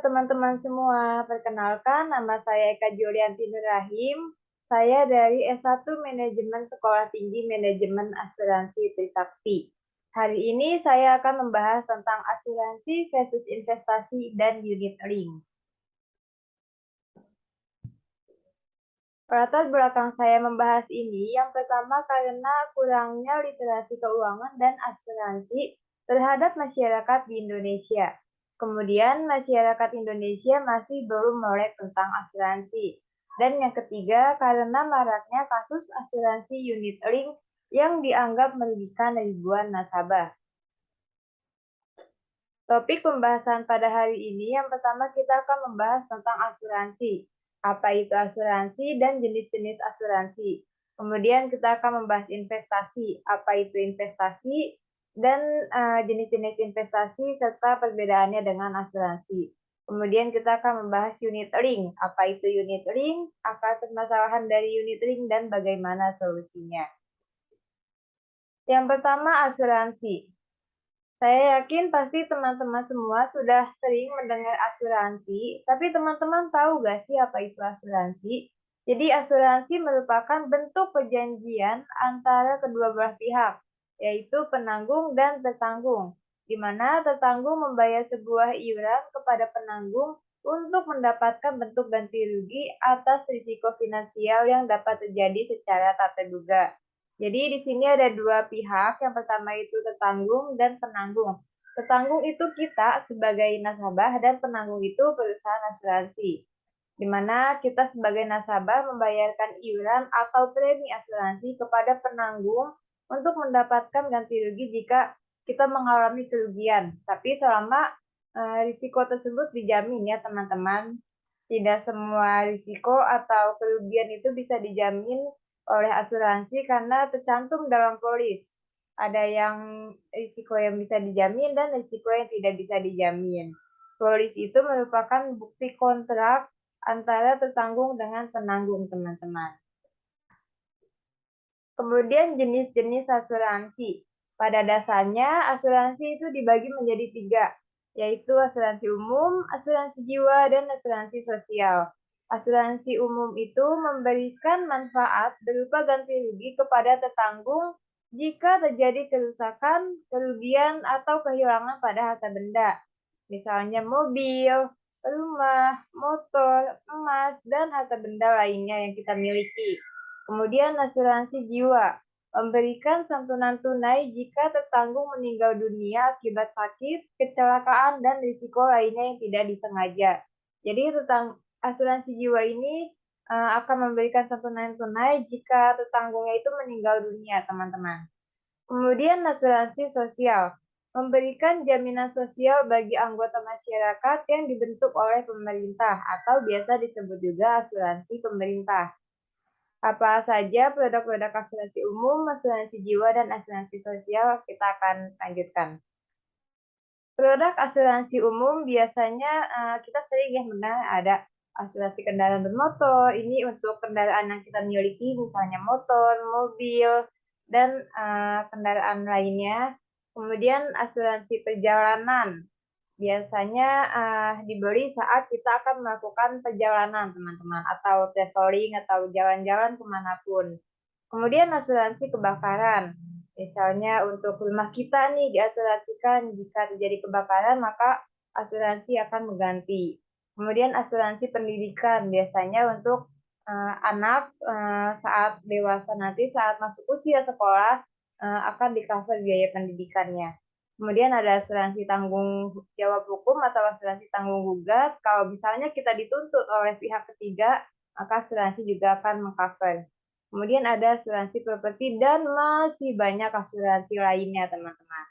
teman-teman semua, perkenalkan nama saya Eka Julianti Nurrahim. Saya dari S1 Manajemen Sekolah Tinggi Manajemen Asuransi Trisakti. Hari ini saya akan membahas tentang asuransi versus investasi dan unit link. Latar belakang saya membahas ini yang pertama karena kurangnya literasi keuangan dan asuransi terhadap masyarakat di Indonesia. Kemudian masyarakat Indonesia masih belum melek tentang asuransi. Dan yang ketiga karena maraknya kasus asuransi unit link yang dianggap merugikan ribuan nasabah. Topik pembahasan pada hari ini yang pertama kita akan membahas tentang asuransi. Apa itu asuransi dan jenis-jenis asuransi. Kemudian kita akan membahas investasi. Apa itu investasi dan jenis-jenis investasi serta perbedaannya dengan asuransi. Kemudian kita akan membahas unit link. Apa itu unit link, akar permasalahan dari unit link dan bagaimana solusinya. Yang pertama asuransi. Saya yakin pasti teman-teman semua sudah sering mendengar asuransi, tapi teman-teman tahu nggak sih apa itu asuransi? Jadi asuransi merupakan bentuk perjanjian antara kedua belah pihak, yaitu penanggung dan tertanggung, di mana tertanggung membayar sebuah iuran kepada penanggung untuk mendapatkan bentuk ganti rugi atas risiko finansial yang dapat terjadi secara tak terduga. Jadi di sini ada dua pihak, yang pertama itu tertanggung dan penanggung. Tertanggung itu kita sebagai nasabah dan penanggung itu perusahaan asuransi. Di mana kita sebagai nasabah membayarkan iuran atau premi asuransi kepada penanggung untuk mendapatkan ganti rugi jika kita mengalami kerugian. Tapi selama risiko tersebut dijamin ya teman-teman. Tidak semua risiko atau kerugian itu bisa dijamin oleh asuransi karena tercantum dalam polis. Ada yang risiko yang bisa dijamin dan risiko yang tidak bisa dijamin. Polis itu merupakan bukti kontrak antara tertanggung dengan penanggung, teman-teman. Kemudian jenis-jenis asuransi. Pada dasarnya, asuransi itu dibagi menjadi 3, yaitu asuransi umum, asuransi jiwa, dan asuransi sosial. Asuransi umum itu memberikan manfaat berupa ganti rugi kepada tertanggung jika terjadi kerusakan, kerugian, atau kehilangan pada harta benda. Misalnya mobil, rumah, motor, emas, dan harta benda lainnya yang kita miliki. Kemudian asuransi jiwa memberikan santunan tunai jika tertanggung meninggal dunia akibat sakit, kecelakaan, dan risiko lainnya yang tidak disengaja. Jadi asuransi jiwa ini akan memberikan santunan tunai jika tertanggungnya itu meninggal dunia, teman-teman. Kemudian asuransi sosial memberikan jaminan sosial bagi anggota masyarakat yang dibentuk oleh pemerintah atau biasa disebut juga asuransi pemerintah. Apa saja produk-produk asuransi umum, asuransi jiwa, dan asuransi sosial kita akan lanjutkan. Produk asuransi umum biasanya kita sering ya mendengar ada asuransi kendaraan bermotor. Ini untuk kendaraan yang kita miliki, misalnya motor, mobil, dan kendaraan lainnya. Kemudian asuransi perjalanan biasanya dibeli saat kita akan melakukan perjalanan, teman-teman, atau traveling atau jalan-jalan kemanapun. Kemudian asuransi kebakaran. Misalnya untuk rumah kita nih diasuransikan jika terjadi kebakaran maka asuransi akan mengganti. Kemudian asuransi pendidikan biasanya untuk anak saat dewasa nanti saat masuk usia sekolah akan di-cover biaya pendidikannya. Kemudian ada asuransi tanggung jawab hukum atau asuransi tanggung gugat. Kalau misalnya kita dituntut oleh pihak ketiga, maka asuransi juga akan mengcover. Kemudian ada asuransi properti dan masih banyak asuransi lainnya, teman-teman.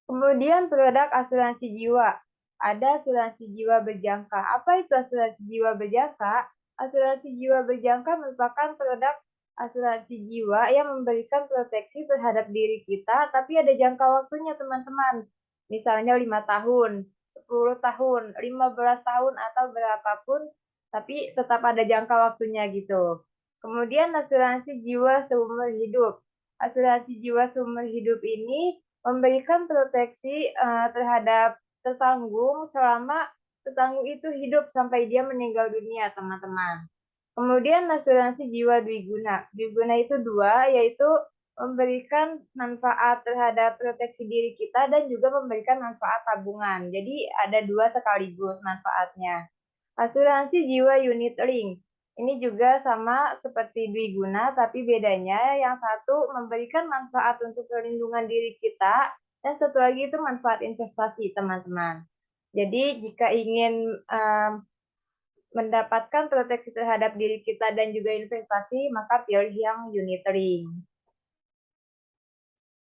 Kemudian produk asuransi jiwa. Ada asuransi jiwa berjangka. Apa itu asuransi jiwa berjangka? Asuransi jiwa berjangka merupakan produk asuransi jiwa yang memberikan proteksi terhadap diri kita, tapi ada jangka waktunya, teman-teman. Misalnya 5 tahun, 10 tahun, 15 tahun, atau berapapun, tapi tetap ada jangka waktunya gitu. Kemudian asuransi jiwa seumur hidup. Asuransi jiwa seumur hidup ini memberikan proteksi terhadap tertanggung selama tertanggung itu hidup sampai dia meninggal dunia, teman-teman. Kemudian asuransi jiwa dwiguna. Dwiguna itu dua, yaitu memberikan manfaat terhadap proteksi diri kita dan juga memberikan manfaat tabungan. Jadi ada dua sekaligus manfaatnya. Asuransi jiwa unit link. Ini juga sama seperti dwiguna, tapi bedanya yang satu memberikan manfaat untuk perlindungan diri kita, dan satu lagi itu manfaat investasi, teman-teman. Jadi jika ingin mendapatkan proteksi terhadap diri kita dan juga investasi, maka pilih yang unit link.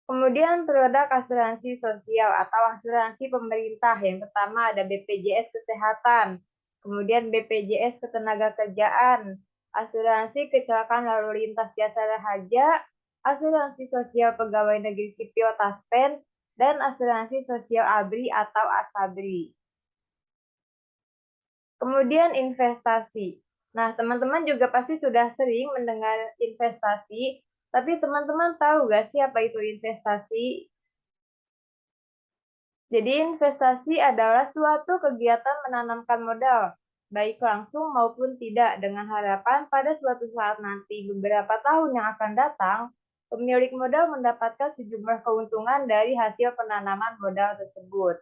Kemudian produk asuransi sosial atau asuransi pemerintah. Yang pertama ada BPJS Kesehatan, kemudian BPJS Ketenagakerjaan, asuransi kecelakaan lalu lintas jasa raharja, asuransi sosial pegawai negeri sipil Taspen, dan asuransi sosial ABRI atau ASABRI. Kemudian investasi. Nah, teman-teman juga pasti sudah sering mendengar investasi, tapi teman-teman tahu nggak sih apa itu investasi? Jadi investasi adalah suatu kegiatan menanamkan modal, baik langsung maupun tidak, dengan harapan pada suatu saat nanti beberapa tahun yang akan datang, pemilik modal mendapatkan sejumlah keuntungan dari hasil penanaman modal tersebut.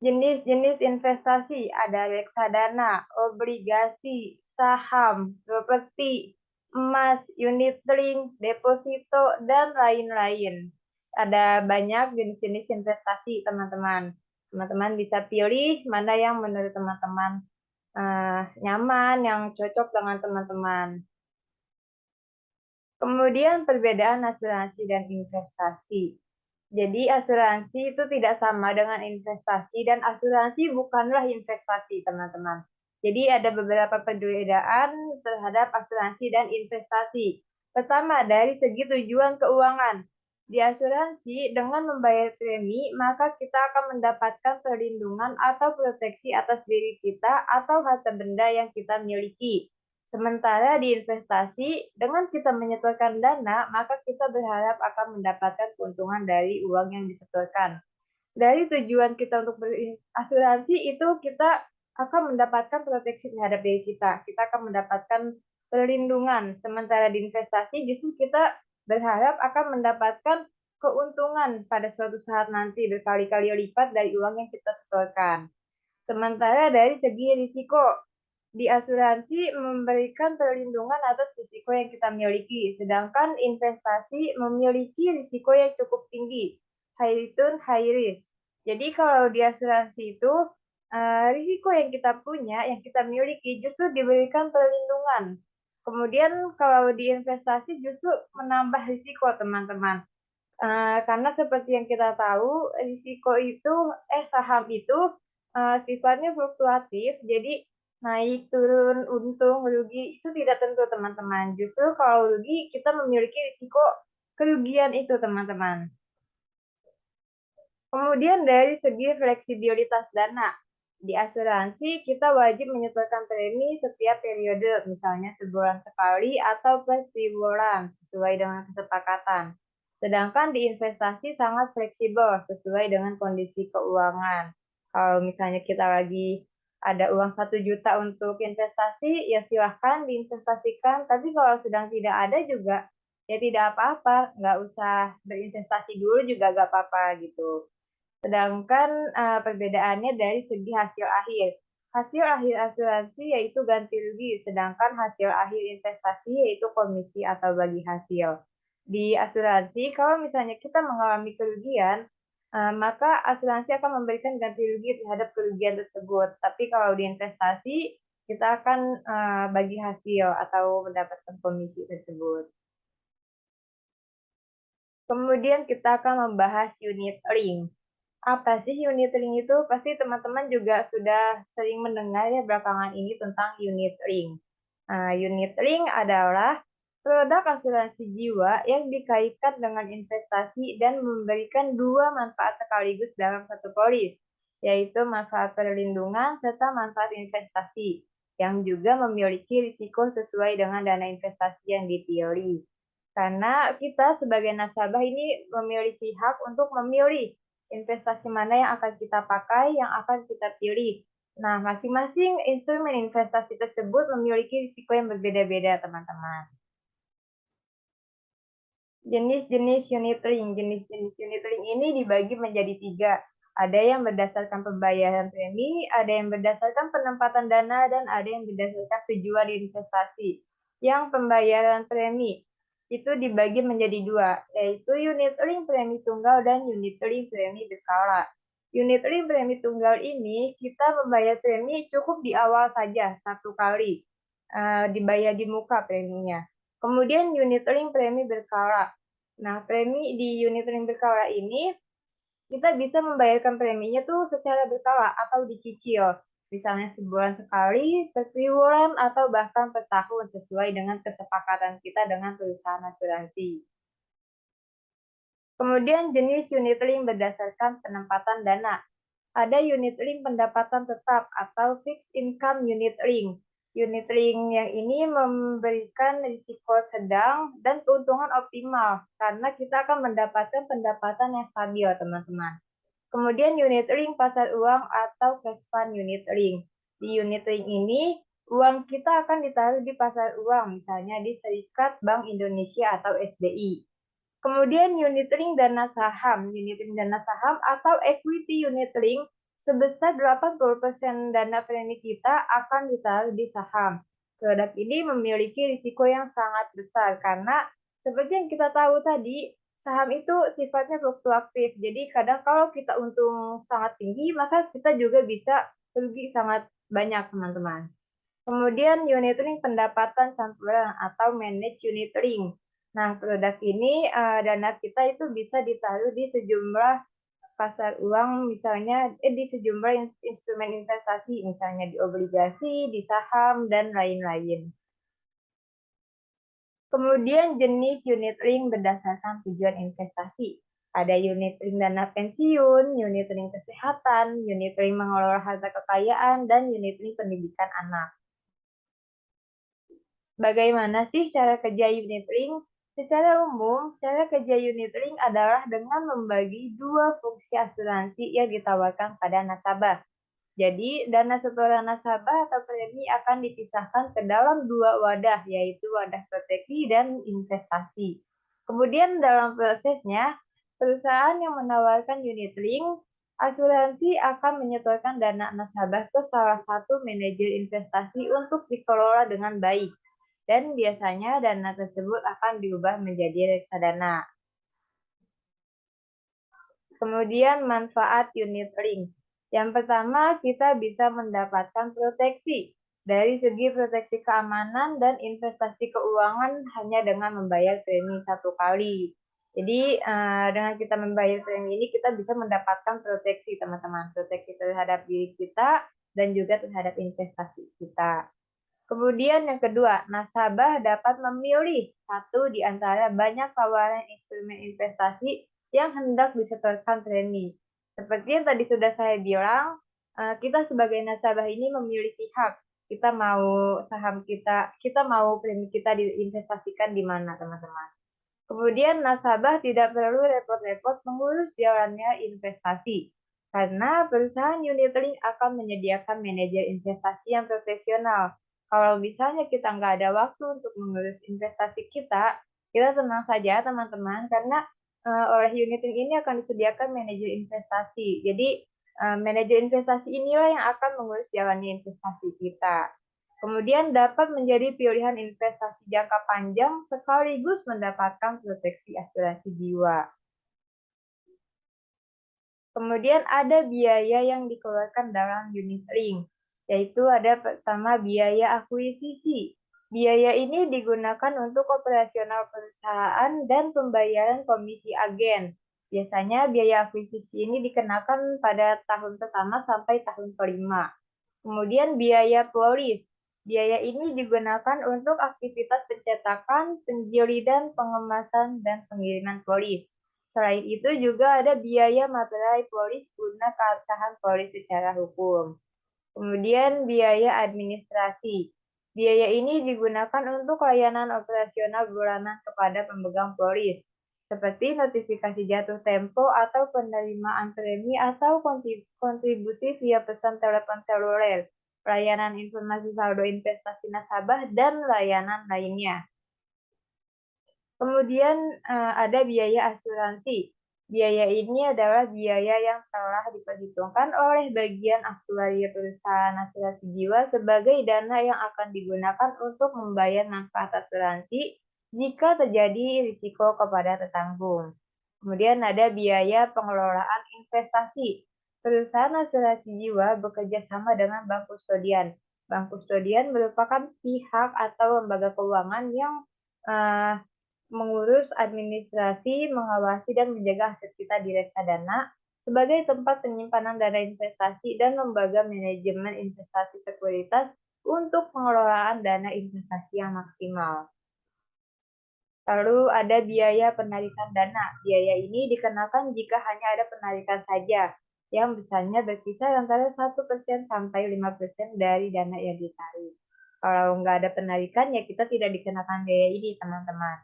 Jenis-jenis investasi ada reksadana, obligasi, saham, properti, emas, unit link, deposito, dan lain-lain. Ada banyak jenis-jenis investasi, teman-teman. Teman-teman bisa pilih mana yang menurut teman-teman nyaman, yang cocok dengan teman-teman. Kemudian perbedaan asuransi dan investasi. Jadi asuransi itu tidak sama dengan investasi dan asuransi bukanlah investasi, teman-teman. Jadi ada beberapa perbedaan terhadap asuransi dan investasi. Pertama, dari segi tujuan keuangan. Di asuransi, dengan membayar premi, maka kita akan mendapatkan perlindungan atau proteksi atas diri kita atau harta benda yang kita miliki. Sementara di investasi, dengan kita menyetorkan dana, maka kita berharap akan mendapatkan keuntungan dari uang yang disetorkan. Dari tujuan kita untuk berasuransi itu kita akan mendapatkan proteksi terhadap diri kita. Kita akan mendapatkan perlindungan. Sementara di investasi justru kita berharap akan mendapatkan keuntungan pada suatu saat nanti berkali-kali lipat dari uang yang kita setorkan. Sementara dari segi risiko, di asuransi memberikan perlindungan atas risiko yang kita miliki, sedangkan investasi memiliki risiko yang cukup tinggi, high return, high risk. Jadi kalau di asuransi itu, risiko yang kita punya, yang kita miliki justru diberikan perlindungan. Kemudian kalau di investasi justru menambah risiko, teman-teman. Karena seperti yang kita tahu, risiko itu saham itu, sifatnya fluktuatif, jadi naik, turun, untung, rugi, itu tidak tentu, teman-teman. Justru kalau rugi, kita memiliki risiko kerugian itu, teman-teman. Kemudian dari segi fleksibilitas dana, di asuransi kita wajib menyetorkan premi setiap periode, misalnya sebulan sekali atau per triwulan, sesuai dengan kesepakatan. Sedangkan di investasi sangat fleksibel, sesuai dengan kondisi keuangan. Kalau misalnya kita lagi ada uang 1 juta untuk investasi, ya silahkan diinvestasikan. Tapi kalau sedang tidak ada juga, ya tidak apa-apa. Nggak usah berinvestasi dulu juga nggak apa-apa gitu. Sedangkan perbedaannya dari segi hasil akhir. Hasil akhir asuransi yaitu ganti rugi, sedangkan hasil akhir investasi yaitu komisi atau bagi hasil. Di asuransi, kalau misalnya kita mengalami kerugian, maka asuransi akan memberikan ganti rugi terhadap kerugian tersebut. Tapi kalau di investasi, kita akan bagi hasil atau mendapatkan komisi tersebut. Kemudian kita akan membahas unit link. Apa sih unit link itu? Pasti teman-teman juga sudah sering mendengar ya belakangan ini tentang unit link. Unit link adalah produk asuransi jiwa yang dikaitkan dengan investasi dan memberikan dua manfaat sekaligus dalam satu polis, yaitu manfaat perlindungan serta manfaat investasi, yang juga memiliki risiko sesuai dengan dana investasi yang dipilih. Karena kita sebagai nasabah ini memiliki hak untuk memilih investasi mana yang akan kita pakai, yang akan kita pilih. Nah, masing-masing instrumen investasi tersebut memiliki risiko yang berbeda-beda, teman-teman. Jenis-jenis unit link. Jenis-jenis unit link ini dibagi menjadi 3. Ada yang berdasarkan pembayaran premi, ada yang berdasarkan penempatan dana, dan ada yang berdasarkan tujuan investasi. Yang pembayaran premi itu dibagi menjadi 2, yaitu unit link premi tunggal dan unit link premi berkala. Unit link premi tunggal ini kita membayar premi cukup di awal saja, 1 kali, dibayar di muka preminya. Kemudian unit link premi berkala. Nah, premi di unit link berkala ini kita bisa membayarkan preminya tuh secara berkala atau dicicil. Misalnya sebulan sekali, per triwulan, atau bahkan per tahun sesuai dengan kesepakatan kita dengan perusahaan asuransi. Kemudian jenis unit link berdasarkan penempatan dana. Ada unit link pendapatan tetap atau fixed income unit link. Unit link yang ini memberikan risiko sedang dan keuntungan optimal karena kita akan mendapatkan pendapatan yang stabil, teman-teman. Kemudian unit link pasar uang atau cash fund unit link. Di unit link ini, uang kita akan ditaruh di pasar uang, misalnya di Serikat Bank Indonesia atau SBI. Kemudian unit link dana saham. Unit link dana saham atau equity unit link sebesar 80% dana premi kita akan ditaruh di saham. Produk ini memiliki risiko yang sangat besar karena seperti yang kita tahu tadi, saham itu sifatnya fluktuatif. Jadi kadang kalau kita untung sangat tinggi, maka kita juga bisa rugi sangat banyak, teman-teman. Kemudian unit link pendapatan campuran atau managed unit link. Nah, produk ini dana kita itu bisa ditaruh di sejumlah pasar uang, misalnya di sejumlah instrumen investasi, misalnya di obligasi, di saham, dan lain-lain. Kemudian jenis unit link berdasarkan tujuan investasi. Ada unit link dana pensiun, unit link kesehatan, unit link mengelola harta kekayaan, dan unit link pendidikan anak. Bagaimana sih cara kerja unit link? Secara umum, cara kerja unit link adalah dengan membagi 2 fungsi asuransi yang ditawarkan pada nasabah. Jadi, dana setoran nasabah atau premi akan dipisahkan ke dalam 2 wadah, yaitu wadah proteksi dan investasi. Kemudian dalam prosesnya, perusahaan yang menawarkan unit link, asuransi akan menyetorkan dana nasabah ke salah satu manajer investasi untuk dikelola dengan baik. Dan biasanya dana tersebut akan diubah menjadi reksadana. Kemudian manfaat unit link. Yang pertama, kita bisa mendapatkan proteksi. Dari segi proteksi keamanan dan investasi keuangan hanya dengan membayar premi 1 kali. Jadi, dengan kita membayar premi ini, kita bisa mendapatkan proteksi, teman-teman. Proteksi terhadap diri kita dan juga terhadap investasi kita. Kemudian yang kedua, nasabah dapat memilih satu di antara banyak tawaran instrumen investasi yang hendak disetorkan premi. Seperti yang tadi sudah saya bilang, kita sebagai nasabah ini memiliki hak. Kita mau saham kita mau premi kita diinvestasikan di mana, teman-teman. Kemudian nasabah tidak perlu repot-repot mengurus jalannya investasi, karena perusahaan unit link akan menyediakan manajer investasi yang profesional. Kalau misalnya kita nggak ada waktu untuk mengurus investasi kita tenang saja, teman-teman, karena oleh unit link ini akan disediakan manajer investasi. Jadi, manajer investasi inilah yang akan mengurus jalannya investasi kita. Kemudian dapat menjadi pilihan investasi jangka panjang sekaligus mendapatkan proteksi asuransi jiwa. Kemudian ada biaya yang dikeluarkan dalam unit link, yaitu ada pertama biaya akuisisi. Biaya ini digunakan untuk operasional perusahaan dan pembayaran komisi agen. Biasanya biaya akuisisi ini dikenakan pada tahun pertama sampai tahun kelima. Kemudian biaya polis. Biaya ini digunakan untuk aktivitas pencetakan, penjilidan, pengemasan, dan pengiriman polis. Selain itu juga ada biaya materai polis guna keabsahan polis secara hukum. Kemudian biaya administrasi. Biaya ini digunakan untuk layanan operasional bulanan kepada pemegang polis. seperti notifikasi jatuh tempo atau penerimaan premi atau kontribusi via pesan telepon seluler, layanan informasi saldo investasi nasabah, dan layanan lainnya. Kemudian ada biaya asuransi. Biaya ini adalah biaya yang telah diperhitungkan oleh bagian aktuaria perusahaan asuransi jiwa sebagai dana yang akan digunakan untuk membayar manfaat asuransi jika terjadi risiko kepada tetanggung. Kemudian ada biaya pengelolaan investasi. Perusahaan asuransi jiwa bekerja sama dengan bank kustodian. Bank kustodian merupakan pihak atau lembaga keuangan yang uh, mengurus administrasi, mengawasi, dan menjaga aset kita di reksadana sebagai tempat penyimpanan dana investasi dan lembaga manajemen investasi sekuritas untuk pengelolaan dana investasi yang maksimal. Lalu ada biaya penarikan dana. Biaya ini dikenakan jika hanya ada penarikan saja, yang besarnya berkisar antara 1% sampai 5% dari dana yang ditarik. Kalau nggak ada penarikan, ya kita tidak dikenakan biaya ini, teman-teman.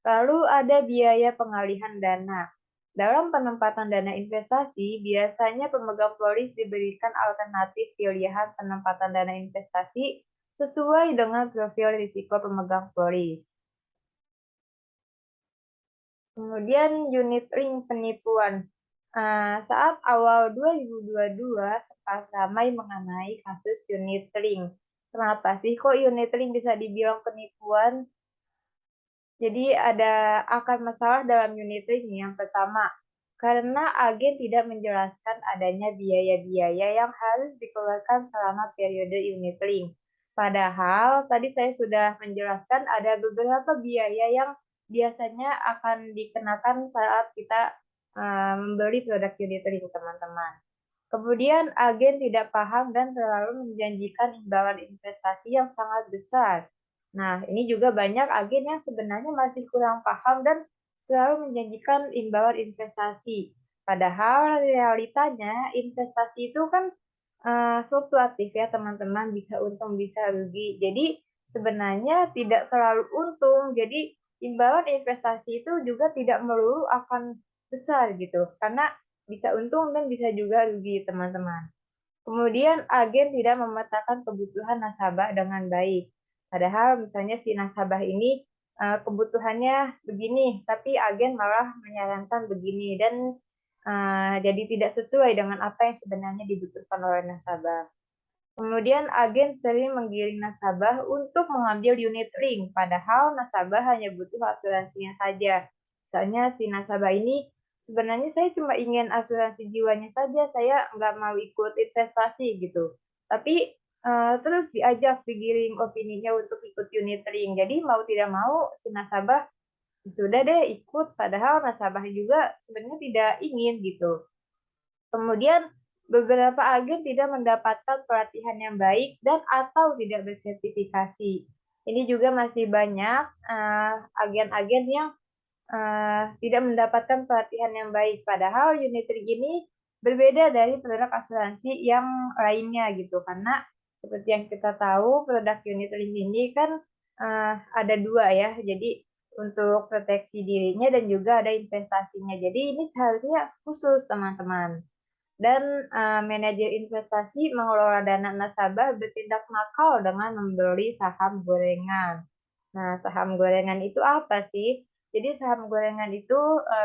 Lalu ada biaya pengalihan dana. Dalam penempatan dana investasi, biasanya pemegang polis diberikan alternatif pilihan penempatan dana investasi sesuai dengan profil risiko pemegang polis. Kemudian unit link penipuan. Saat awal 2022 sempat ramai mengenai kasus unit link. Kenapa sih kok unit link bisa dibilang penipuan? Jadi ada akan masalah dalam unit link yang pertama, karena agen tidak menjelaskan adanya biaya-biaya yang harus dikeluarkan selama periode unit link. Padahal tadi saya sudah menjelaskan ada beberapa biaya yang biasanya akan dikenakan saat kita membeli produk unit link, teman-teman. Kemudian agen tidak paham dan terlalu menjanjikan imbalan investasi yang sangat besar. Nah, ini juga banyak agen yang sebenarnya masih kurang paham dan selalu menjanjikan imbalan investasi. Padahal realitanya investasi itu kan fluktuatif ya teman-teman, bisa untung bisa rugi. Jadi sebenarnya tidak selalu untung. Jadi imbalan investasi itu juga tidak melulu akan besar gitu, karena bisa untung dan bisa juga rugi teman-teman. Kemudian agen tidak memetakan kebutuhan nasabah dengan baik. Padahal misalnya si nasabah ini kebutuhannya begini, tapi agen malah menyarankan begini dan jadi tidak sesuai dengan apa yang sebenarnya dibutuhkan oleh nasabah. Kemudian agen sering menggiring nasabah untuk mengambil unit link, padahal nasabah hanya butuh asuransinya saja. Misalnya si nasabah ini sebenarnya saya cuma ingin asuransi jiwanya saja, saya nggak mau ikut investasi gitu. Tapi terus diajak digiring opininya untuk ikut unit link. Jadi mau tidak mau si nasabah sudah deh ikut, padahal nasabah juga sebenarnya tidak ingin gitu. Kemudian beberapa agen tidak mendapatkan pelatihan yang baik dan atau tidak bersertifikasi. Ini juga masih banyak agen-agen yang tidak mendapatkan pelatihan yang baik. Padahal unit link ini berbeda dari produk asuransi yang lainnya gitu. Karena seperti yang kita tahu produk unit link ini kan ada dua ya. Jadi untuk proteksi dirinya dan juga ada investasinya. Jadi ini seharusnya khusus teman-teman. Dan manajer investasi mengelola dana nasabah bertindak nakal dengan membeli saham gorengan. Nah, saham gorengan itu apa sih? Jadi saham gorengan itu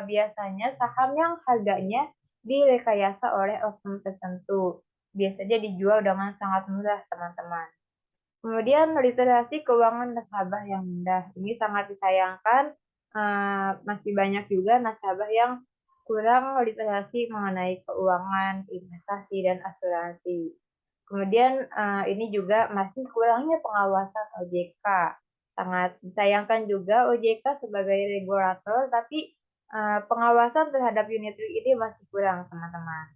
biasanya saham yang harganya direkayasa oleh oknum tertentu. Biasanya dijual dengan sangat murah, teman-teman. Kemudian literasi keuangan nasabah yang rendah. Ini sangat disayangkan, masih banyak juga nasabah yang kurang literasi mengenai keuangan, investasi, dan asuransi. Kemudian ini juga masih kurangnya pengawasan OJK. Sangat disayangkan juga OJK sebagai regulator, tapi pengawasan terhadap unit link ini masih kurang, teman-teman.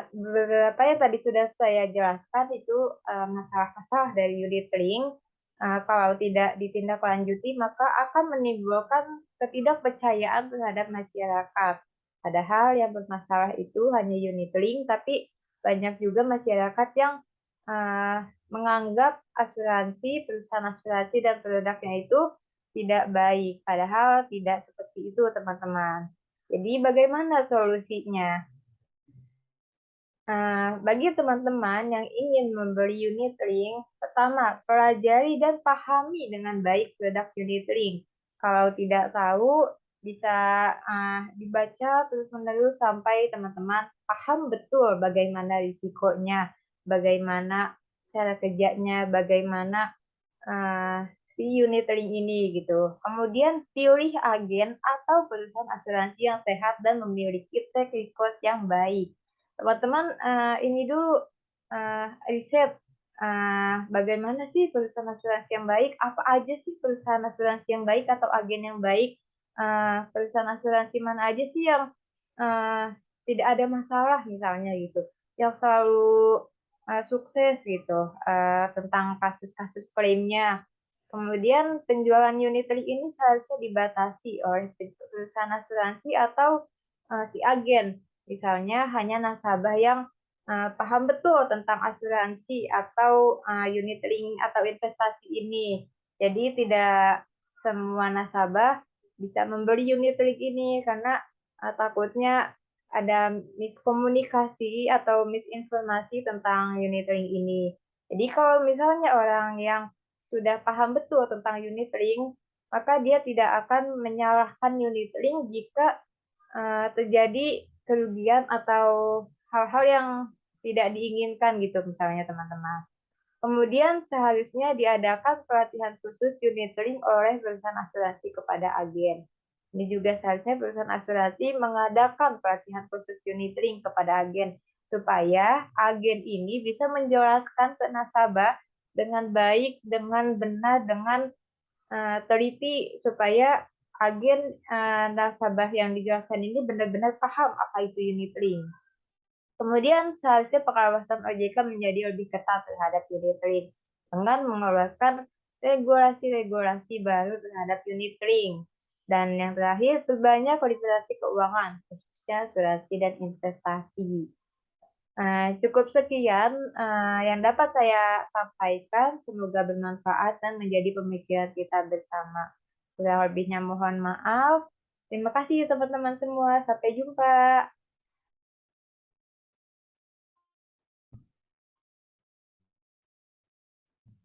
Beberapa yang tadi sudah saya jelaskan itu masalah-masalah dari unit link. Kalau tidak ditindaklanjuti, maka akan menimbulkan ketidakpercayaan terhadap masyarakat. Padahal yang bermasalah itu hanya unit link, tapi banyak juga masyarakat yang menganggap asuransi, perusahaan asuransi dan produknya itu tidak baik. Padahal tidak seperti itu, teman-teman. Jadi bagaimana solusinya? Bagi teman-teman yang ingin membeli unit link, pertama, pelajari dan pahami dengan baik produk unit link. Kalau tidak tahu, bisa dibaca terus-menerus sampai teman-teman paham betul bagaimana risikonya, bagaimana cara kerjanya, bagaimana si unit link ini gitu. Kemudian pilih agen atau perusahaan asuransi yang sehat dan memiliki track record yang baik. Teman-teman ini dulu riset bagaimana sih perusahaan asuransi yang baik, apa aja sih perusahaan asuransi yang baik atau agen yang baik, perusahaan asuransi mana aja sih yang uh, tidak ada masalah misalnya gitu, yang selalu sukses gitu tentang kasus-kasus klaimnya. Kemudian penjualan unit link ini seharusnya dibatasi oleh perusahaan asuransi atau si agen. Misalnya hanya nasabah yang paham betul tentang asuransi atau unit link atau investasi ini. Jadi tidak semua nasabah bisa membeli unit link ini karena takutnya ada miskomunikasi atau misinformasi tentang unit link ini. Jadi kalau misalnya orang yang sudah paham betul tentang unit link, maka dia tidak akan menyalahkan unit link jika terjadi kerugian atau hal-hal yang tidak diinginkan gitu misalnya teman-teman. Kemudian seharusnya diadakan pelatihan khusus unit link oleh perusahaan asuransi kepada agen. Ini juga seharusnya perusahaan asuransi mengadakan pelatihan khusus unit link kepada agen supaya agen ini bisa menjelaskan ke nasabah dengan baik, dengan benar, dengan teliti supaya agen nasabah yang dijelaskan ini benar-benar paham apa itu unit link. Kemudian seharusnya pengawasan OJK menjadi lebih ketat terhadap unit link dengan mengeluarkan regulasi-regulasi baru terhadap unit link. Dan yang terakhir, perbanyak literasi keuangan, khususnya asuransi dan investasi. Cukup sekian yang dapat saya sampaikan. Semoga bermanfaat dan menjadi pemikiran kita bersama. Kurang lebihnya mohon maaf. Terima kasih teman-teman semua. Sampai jumpa.